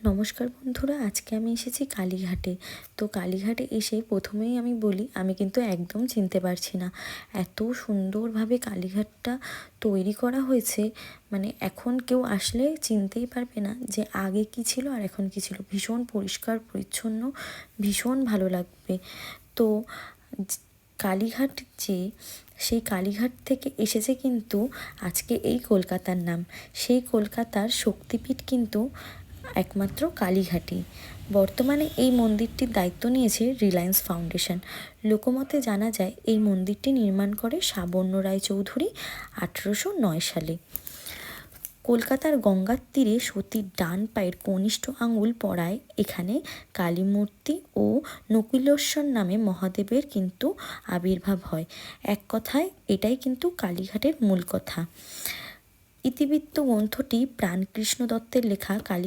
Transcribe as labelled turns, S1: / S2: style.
S1: নমস্কার বন্ধুরা, আজকে আমি এসেছি কালীঘাটে। তো কালীঘাটে এসে প্রথমেই আমি বলি, আমি কিন্তু একদম চিনতে পারছি না। এত সুন্দরভাবে কালীঘাটটা তৈরি করা হয়েছে, মানে এখন কেউ আসলে চিনতেই পারবে না যে আগে কী ছিল আর এখন কী ছিল। ভীষণ পরিষ্কার পরিচ্ছন্ন, ভীষণ ভালো লাগবে। তো কালীঘাট সেই কালীঘাট থেকে এসেছে কিন্তু আজকে এই কলকাতার নাম। সেই কলকাতার শক্তিপীঠ কিন্তু একমাত্র কালীঘাটই। বর্তমানে এই মন্দিরটির দায়িত্ব নিয়েছে রিলায়েন্স ফাউন্ডেশন। লোকমতে জানা যায় এই মন্দিরটি নির্মাণ করে সাবর্ণ রায়চৌধুরী 1809 সালে। কলকাতার গঙ্গার তীরে সতীর ডান পায়ের কনিষ্ঠ আঙুল পড়ায় এখানে কালী মূর্তি ও নকুলেশ্বর নামে মহাদেবের কিন্তু আবির্ভাব হয়। এক কথায় এটাই কিন্তু কালীঘাটের মূল কথা। ইতিবৃত্ত গ্রন্থটি প্রাণকৃষ্ণ দত্তের লেখা কালী